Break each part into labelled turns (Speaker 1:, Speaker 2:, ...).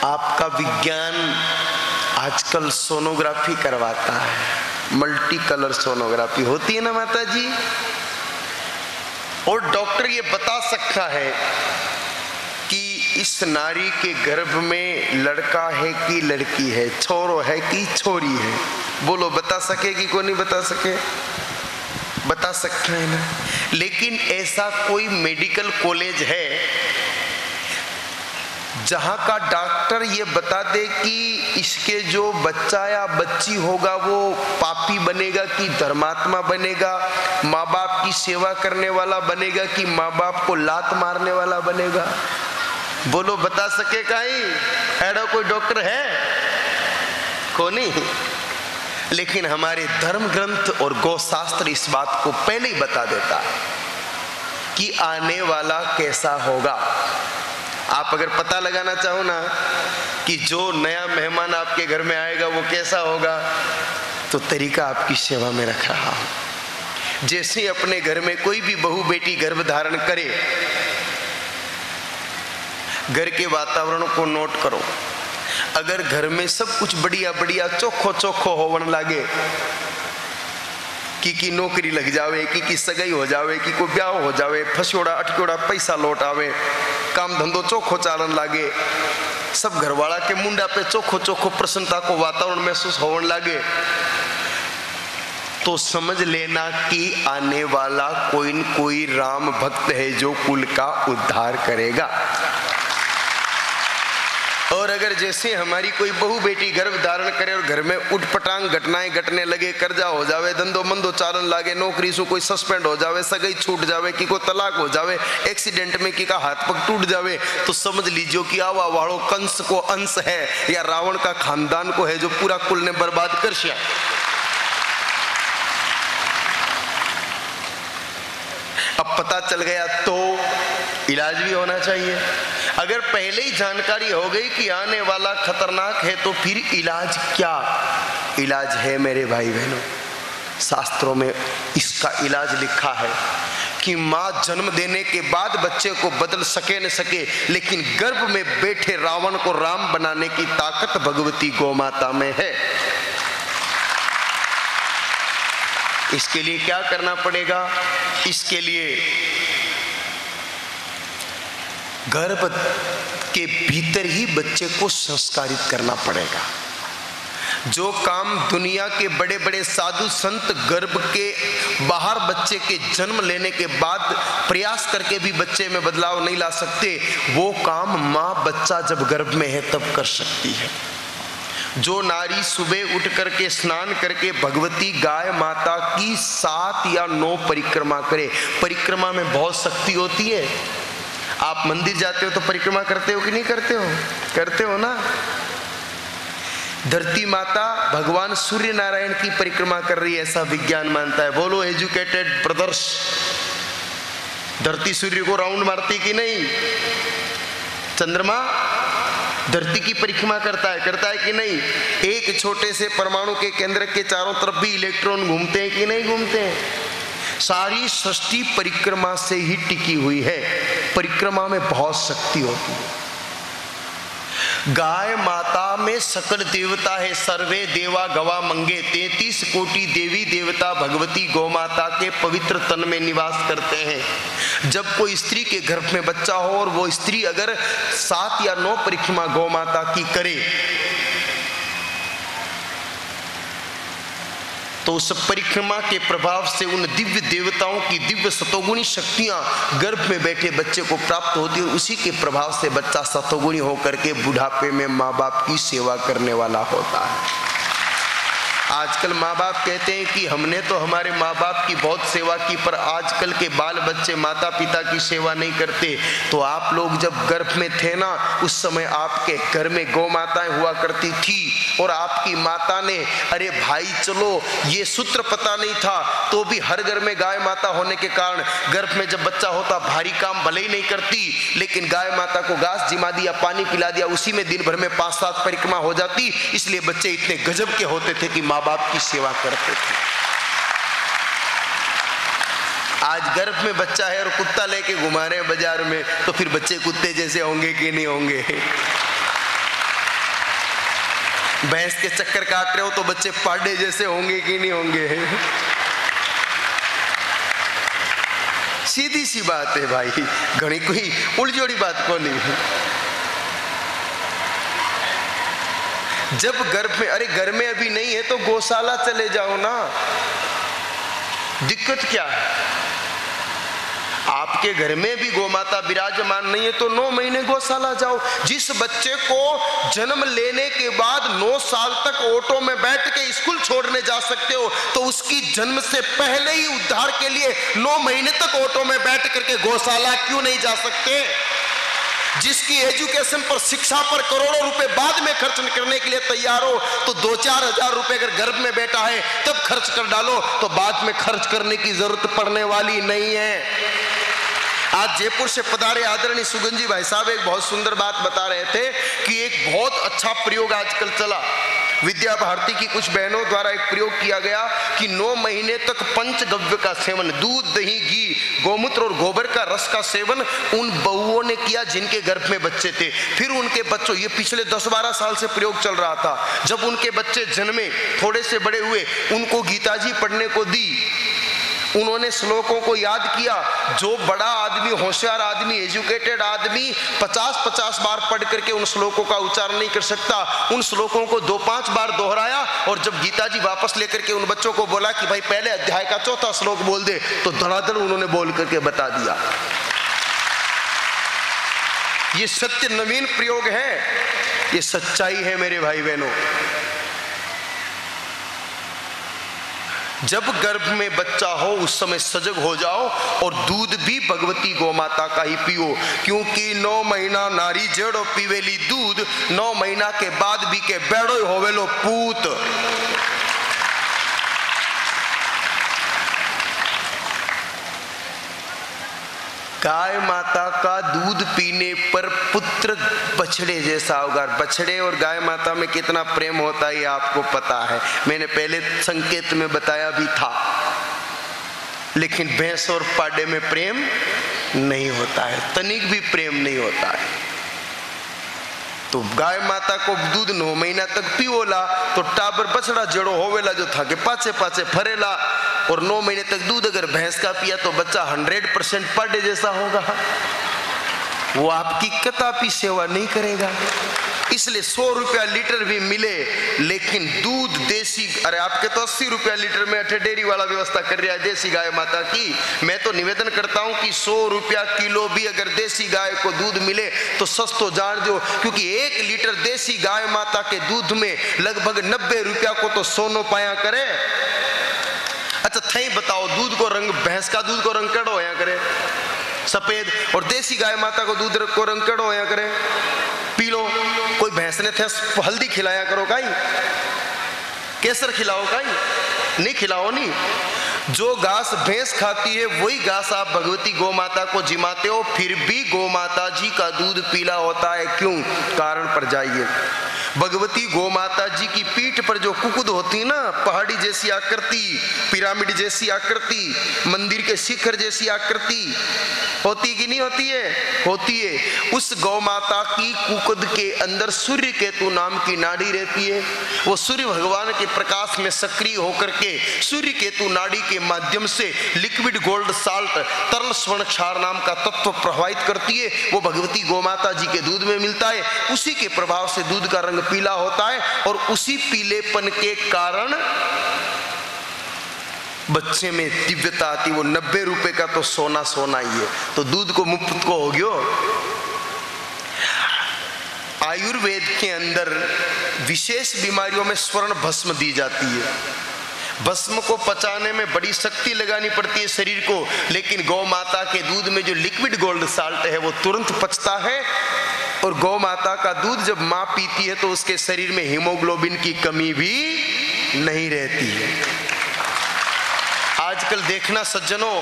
Speaker 1: आपका विज्ञान आजकल सोनोग्राफी करवाता है, मल्टी कलर सोनोग्राफी होती है ना माता जी, और डॉक्टर ये बता सकता है कि इस नारी के गर्भ में लड़का है कि लड़की है, छोरो है कि छोरी है। बोलो बता सके कि कोई नहीं बता सके? बता सकते हैं ना। लेकिन ऐसा कोई मेडिकल कॉलेज है जहां का डॉक्टर ये बता दे कि इसके जो बच्चा या बच्ची होगा वो पापी बनेगा कि धर्मात्मा बनेगा, माँ बाप की सेवा करने वाला बनेगा कि माँ बाप को लात मारने वाला बनेगा? बोलो बता सके कहीं? ऐसा कोई डॉक्टर है? को नहीं। लेकिन हमारे धर्म ग्रंथ और गौशास्त्र इस बात को पहले ही बता देता है कि आने वाला कैसा होगा। आप अगर पता लगाना चाहो ना कि जो नया मेहमान आपके घर में आएगा वो कैसा होगा, तो तरीका आपकी सेवा में रख रहा हूं। जैसे अपने घर में कोई भी बहू बेटी गर्भ धारण करे, घर के वातावरण को नोट करो। अगर घर में सब कुछ बढ़िया बढ़िया चोखो चोखो होवन लागे, की नौकरी लग जावे, की सगाई हो जावे, की कोई ब्याह हो जावे, फसोड़ा अटकोड़ा पैसा लौट आवे, काम धंधो चोखो चालन लागे, सब घरवाला के मुंडा पे चोखो चोखो प्रसन्नता को वातावरण महसूस होने लागे, तो समझ लेना कि आने वाला कोई न कोई राम भक्त है जो कुल का उद्धार करेगा। और अगर जैसे हमारी कोई बहू बेटी गर्भ धारण करे और घर में उठपटांग घटनाएं घटने लगे, कर्जा हो जावे, धंधो मंदो चालन लागे, नौकरी से कोई सस्पेंड हो जावे, सगाई छूट जावे, कि कोई तलाक हो जावे, एक्सीडेंट में की का हाथ पग टूट जावे, तो समझ लीजिए कि आवा वालों कंस को अंश है या रावण का खानदान को है जो पूरा कुल ने बर्बाद कर दिया। अब पता चल गया तो इलाज भी होना चाहिए। अगर पहले ही जानकारी हो गई कि आने वाला खतरनाक है तो फिर इलाज क्या? इलाज है मेरे भाई बहनों, शास्त्रों में इसका इलाज लिखा है कि माँ जन्म देने के बाद बच्चे को बदल सके न सके, लेकिन गर्भ में बैठे रावण को राम बनाने की ताकत भगवती गौमाता में है। इसके लिए क्या करना पड़ेगा? इसके लिए गर्भ के भीतर ही बच्चे को संस्कारित करना पड़ेगा। जो काम दुनिया के बड़े बड़े साधु संत गर्भ के बाहर बच्चे के जन्म लेने के बाद प्रयास करके भी बच्चे में बदलाव नहीं ला सकते, वो काम माँ बच्चा जब गर्भ में है तब कर सकती है। जो नारी सुबह उठ करके स्नान करके भगवती गाय माता की 7 या 9 परिक्रमा करे, परिक्रमा में बहुत शक्ति होती है। आप मंदिर जाते हो तो परिक्रमा करते हो कि नहीं करते हो? करते हो ना। धरती माता भगवान सूर्य नारायण की परिक्रमा कर रही है, ऐसा विज्ञान मानता है। बोलो एजुकेटेड ब्रदर्स, धरती सूर्य को राउंड मारती कि नहीं? चंद्रमा धरती की परिक्रमा करता है कि नहीं? एक छोटे से परमाणु के केंद्र के चारों तरफ भी इलेक्ट्रॉन घूमते हैं कि नहीं घूमते हैं? सारी सृष्टि परिक्रमा से ही टिकी हुई है। परिक्रमा में बहुत शक्ति होती है। गाय माता में सकल देवता है, सर्वे देवा गवा मंगे, 33 कोटि देवी देवता भगवती गौ माता के पवित्र तन में निवास करते हैं। जब कोई स्त्री के गर्भ में बच्चा हो और वो स्त्री अगर 7 या 9 परिक्रमा गौ माता की करे, तो उस परिक्रमा के प्रभाव से उन दिव्य देवताओं की दिव्य सतोगुणी शक्तियां गर्भ में बैठे बच्चे को प्राप्त होती है। उसी के प्रभाव से बच्चा सतोगुणी होकर के बुढ़ापे में माँ बाप की सेवा करने वाला होता है। आजकल माँ बाप कहते हैं कि हमने तो हमारे माँ बाप की बहुत सेवा की, पर आजकल के बाल बच्चे माता पिता की सेवा नहीं करते। तो आप लोग जब गर्भ में थे ना, उस समय आपके घर में गौ माताएं हुआ करती थी और आपकी माता ने, अरे भाई चलो, ये सूत्र पता नहीं था तो भी हर घर में गाय माता होने के कारण गर्भ में जब बच्चा होता भारी काम भले ही नहीं करती, लेकिन गाय माता को घास जिमा दिया, पानी पिला दिया, उसी में दिन भर में 5-7 परिक्रमा हो जाती। इसलिए बच्चे इतने गजब के होते थे कि माँ बाप की सेवा करते थे। आज गर्भ में बच्चा है और कुत्ता लेके घुमा रहे हैं बाजार में, तो फिर बच्चे कुत्ते जैसे होंगे कि नहीं होंगे? भैंस के चक्कर काट रहे हो तो बच्चे पाडे जैसे होंगे कि नहीं होंगे? सीधी सी बात है भाई, घनी कोई उलझोड़ी बात को नहीं। जब घर में, अरे घर में अभी नहीं है तो गौशाला चले जाओ ना, दिक्कत क्या है? आपके घर में भी गौमाता विराजमान नहीं है तो 9 महीने गौशाला जाओ। जिस बच्चे को जन्म लेने के बाद 9 साल तक ऑटो में बैठ के स्कूल छोड़ने जा सकते हो, तो उसकी जन्म से पहले ही उद्धार के लिए 9 महीने तक ऑटो में बैठ करके गौशाला क्यों नहीं जा सकते? जिसकी एजुकेशन पर, शिक्षा पर करोड़ों रुपए बाद में खर्च करने के लिए तैयार हो, तो 2-4 हजार रुपए अगर गर्भ में बैठा है तब खर्च कर डालो, तो बाद में खर्च करने की जरूरत पड़ने वाली नहीं है। आज जयपुर से पधारे आदरणीय सुगंजी भाई साहब एक बहुत सुंदर बात बता रहे थे कि एक बहुत अच्छा प्रयोग आजकल चला, विद्या भारती की कुछ बहनों द्वारा एक प्रयोग किया गया कि 9 महीने तक पंचगव्य का सेवन, दूध, दही, घी, गोमूत्र और गोबर का रस का सेवन उन बहुओं ने किया जिनके गर्भ में बच्चे थे। फिर उनके बच्चों, ये पिछले 10-12 साल से प्रयोग चल रहा था, जब उनके बच्चे जन्मे, थोड़े से बड़े हुए, उनको गीता जी पढ़ने को दी, उन्होंने श्लोकों को याद किया। जो बड़ा आदमी, होशियार आदमी, एजुकेटेड आदमी 50-50 बार पढ़ करके उन श्लोकों का उच्चारण नहीं कर सकता, उन श्लोकों को 2-5 बार दोहराया, और जब गीता जी वापस लेकर के उन बच्चों को बोला कि भाई पहले अध्याय का 4था श्लोक बोल दे, तो धड़ाधड़ उन्होंने बोल करके बता दिया। ये सत्य नवीन प्रयोग है, ये सच्चाई है मेरे भाई बहनों। जब गर्भ में बच्चा हो उस समय सजग हो जाओ, और दूध भी भगवती गौमाता का ही पियो, क्योंकि 9 महीना नारी जेड़ो पीवेली दूध, 9 महीना के बाद भी के बेड़ो होवेलो पूत। गाय माता का दूध पीने पर पुत्र बछड़े जैसा होगा। बछड़े और गाय माता में कितना प्रेम होता है ये आपको पता है, मैंने पहले संकेत में बताया भी था। लेकिन भैंस और पाडे में प्रेम नहीं होता है, तनिक भी प्रेम नहीं होता है। तो गाय माता को दूध 9 महीना तक पियोला तो टाबर बछड़ा जड़ो होवेला, जो था के पाछे पाछे फरेला, और 9 महीने तक दूध अगर भैंस का पिया तो बच्चा 100% पाडे जैसा होगा, वो आपकी कदापि सेवा नहीं करेगा। इसलिए 100 रुपया लीटर भी मिले, लेकिन दूध देसी, अरे आपके तो 80 रुपया लीटर में अठे डेयरी वाला व्यवस्था कर रहा है देसी गाय माता की। मैं तो निवेदन करता हूं कि 100 रुपया किलो भी अगर देसी गाय को दूध मिले तो सस्तो जान दो, क्योंकि 1 लीटर देसी गाय माता के दूध में लगभग 90 रुपया को तो सोनो पाया करे। अच्छा थई बताओ, दूध को रंग, भैंस का दूध को रंग कड़ो होया करे सफेद, और देसी गाय माता को दूध को रंग कड़ो होया करे पीलो। कोई भैंस ने थे हल्दी खिलाया करो काई, केसर खिलाओ काई, नहीं खिलाओ नहीं। जो घास भैंस खाती है वही घास आप भगवती गौ माता को जिमाते हो, फिर भी गौ माता जी का दूध पीला होता है। क्यों? कारण पर जाइए। भगवती गौ माता जी की पीठ पर जो कुकुद होती ना, पहाड़ी जैसी आकृति, पिरामिड जैसी आकृति, मंदिर के शिखर जैसी आकृति होती कि नहीं होती है? होती है। उस गौ माता की कुकुद के अंदर सूर्य केतु नाम की नाड़ी रहती है। वो सूर्य भगवान के प्रकाश में सक्रिय होकर के सूर्य केतु नाड़ी के माध्यम से लिक्विड गोल्ड साल्ट, तरल स्वर्ण क्षार नाम का तत्व प्रवाहित करती है। वो भगवती गौ माता जी के दूध में मिलता है। उसी के प्रभाव से दूध का रंग पीला होता है, और उसी पीलेपन के कारण बच्चे में दिव्यता आती। वो 90 रुपए का तो सोना सोना ही है, तो दूध को मुफ्त को हो गयो। आयुर्वेद के अंदर विशेष बीमारियों में स्वर्ण भस्म दी जाती है। भस्म को पचाने में बड़ी शक्ति लगानी पड़ती है शरीर को, लेकिन गौ माता के दूध में जो लिक्विड गोल्ड साल्ट है वो तुरंत पचता है। और गौ माता का दूध जब माँ पीती है तो उसके शरीर में हीमोग्लोबिन की कमी भी नहीं रहती है। आजकल देखना सज्जनों,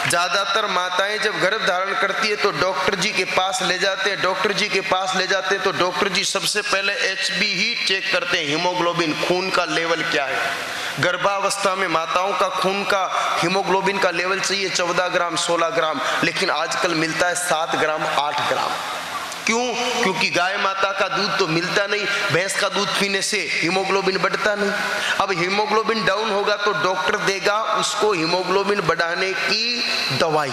Speaker 1: ज्यादातर माताएं जब गर्भ धारण करती है तो डॉक्टर जी के पास ले जाते हैं। डॉक्टर जी के पास ले जाते हैं तो डॉक्टर जी सबसे पहले HB ही चेक करते हैं, हीमोग्लोबिन, खून का लेवल क्या है। गर्भावस्था में माताओं का खून का हीमोग्लोबिन का लेवल चाहिए 14 ग्राम 16 ग्राम, लेकिन आजकल मिलता है 7 ग्राम 8 ग्राम। क्यों? क्योंकि गाय माता का दूध तो मिलता नहीं, भैंस का दूध पीने से हीमोग्लोबिन बढ़ता नहीं। अब हीमोग्लोबिन डाउन होगा तो डॉक्टर देगा उसको हीमोग्लोबिन बढ़ाने की दवाई।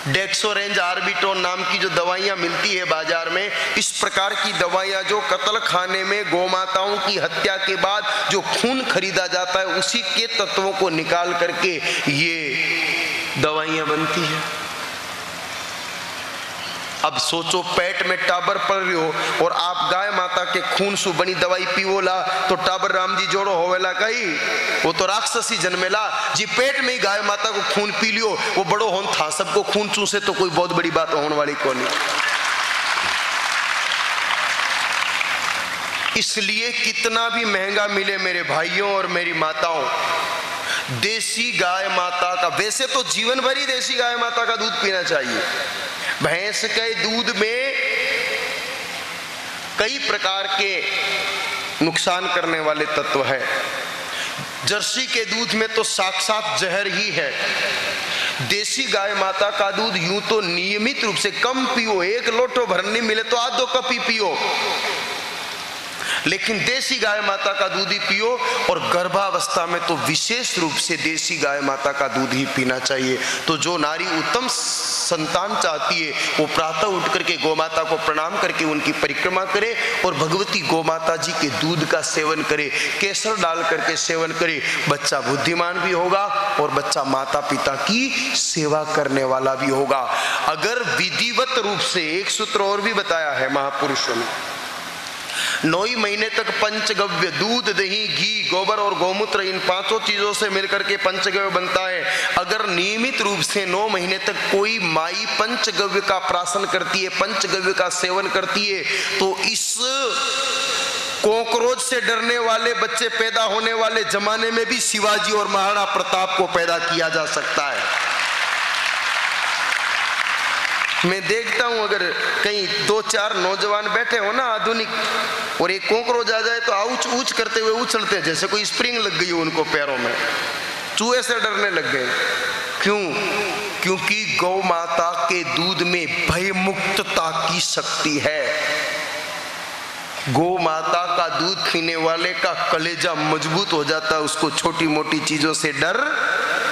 Speaker 1: डेक्सोरेंज, आर्बिटोन नाम की जो दवाइयां मिलती है बाजार में, इस प्रकार की दवाइयां जो कत्ल खाने में गौमाताओं की हत्या के बाद जो खून खरीदा जाता है उसी के तत्वों को निकाल करके ये दवाइयां बनती है। अब सोचो, पेट में टाबर पड़ रही हो और आप गाय माता के खून से बनी दवाई पीवोला तो टाबर राम जी जोड़ो होवेला कहीं, वो तो राक्षसी जन्मेला। जी पेट में ही गाय माता को खून पी लियो, वो बड़ो होन था, सबको खून चूसे तो कोई बहुत बड़ी बात होने वाली को नहीं। इसलिए कितना भी महंगा मिले मेरे भाइयों और मेरी माताओं, देसी गाय माता का, वैसे तो जीवन भर ही देसी गाय माता का दूध पीना चाहिए। भैंस के दूध में कई प्रकार के नुकसान करने वाले तत्व है। जर्सी के दूध में तो साक्षात जहर ही है। देसी गाय माता का दूध यूं तो नियमित रूप से कम पियो, एक लोटो भरनी मिले तो आधो कप ही पियो, लेकिन देसी गाय माता का दूध ही पियो। और गर्भावस्था में तो विशेष रूप से देसी गाय माता का दूध ही पीना चाहिए। तो जो नारी उत्तम संतान चाहती है वो प्रातः उठ करके गौमाता को प्रणाम करके उनकी परिक्रमा करे और भगवती गौमाता जी के दूध का सेवन करे, केसर डाल करके सेवन करे। बच्चा बुद्धिमान भी होगा और बच्चा माता पिता की सेवा करने वाला भी होगा। अगर विधिवत रूप से, एक सूत्र और भी बताया है महापुरुषों ने, 9 महीने तक पंचगव्य, दूध, दही, घी, गोबर और गौमूत्र, इन 5 चीजों से मिलकर के पंचगव्य बनता है। अगर नियमित रूप से 9 महीने तक कोई माई पंचगव्य का प्राशन करती है, पंचगव्य का सेवन करती है, तो इस कॉकरोच से डरने वाले बच्चे पैदा होने वाले जमाने में भी शिवाजी और महाराणा प्रताप को पैदा किया जा सकता है। मैं देखता हूं, अगर कहीं 2-4 नौजवान बैठे हो ना आधुनिक, और एक कॉकरोच आ जाए तो आउच ऊच करते हुए उछलते हैं जैसे कोई स्प्रिंग लग गई हो उनको पैरों में, चूहे से डरने लग गए। क्यों? क्योंकि गौ माता के दूध में भय मुक्तता की शक्ति है। गौ माता का दूध पीने वाले का कलेजा मजबूत हो जाता है, उसको छोटी मोटी चीजों से डर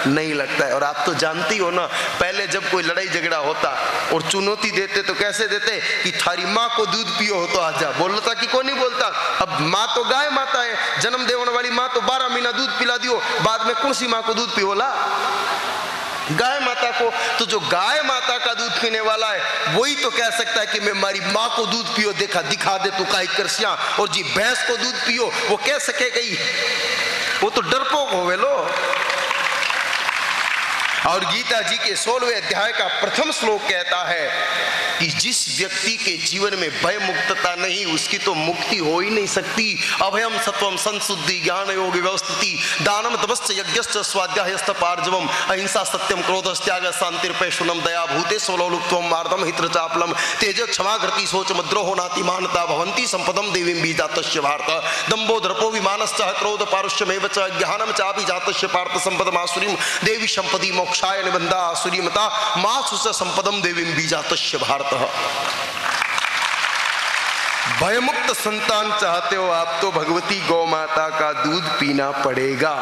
Speaker 1: नहीं लगता है। और आप तो जानती हो ना, पहले जब कोई लड़ाई झगड़ा होता और चुनौती देते तो कैसे देते कि थारी माँ को दूध पियो हो तो आजा, बोलता कि कौन नहीं बोलता। अब माँ तो गाय माता है, जन्म देने वाली माँ तो 12 महीना दूध पिला दियो, बाद में कौन सी माँ को दूध पियोला? गाय माता को। तो जो गाय माता का दूध पीने वाला है वही तो कह सकता है कि मैं हमारी माँ को दूध पियो, देखा दिखा दे तू काई करसिया। और जी भैंस को दूध पियो वो कह सके गई, वो तो डरपोक होवे लो। और गीता जी के 16वें अध्याय का प्रथम श्लोक कहता है कि जिस व्यक्ति के जीवन में भय मुक्तता नहीं, उसकी तो मुक्ति हो ही नहीं सकती। अभयम सत्वम संशुद्धि ज्ञान योग व्यवस्थिति दानम तपश्च यज्ञश्च स्वाध्यायश्च पार्जवम अहिंसा सत्यम क्रोधश्च त्याग शांतिर्पैशुनम दया भूते स्वलोलुप्त्वम मार्दम हित्रचापलम तेज क्षमा घृति शोच मद्रोहो नातिमानता भवन्ति संपदम देवीं बीजातस्य भारत दंभो दर्पो विमानश्च क्रोध पारुष्यमेव च ज्ञानम चापि जातस्य पार्थ संपदमासुरीं देवी संपदि मोक्षाय निबंधा आसुरीमता मासु च संपदम देवीं बीजातस्य भारत। भयमुक्त संतान चाहते हो आप तो भगवती गौ माता का दूध पीना पड़ेगा।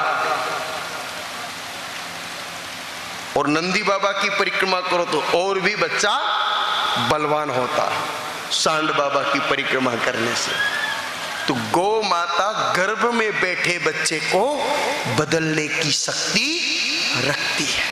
Speaker 1: और नंदी बाबा की परिक्रमा करो तो और भी बच्चा बलवान होता है सांड बाबा की परिक्रमा करने से। तो गौ माता गर्भ में बैठे बच्चे को बदलने की शक्ति रखती है।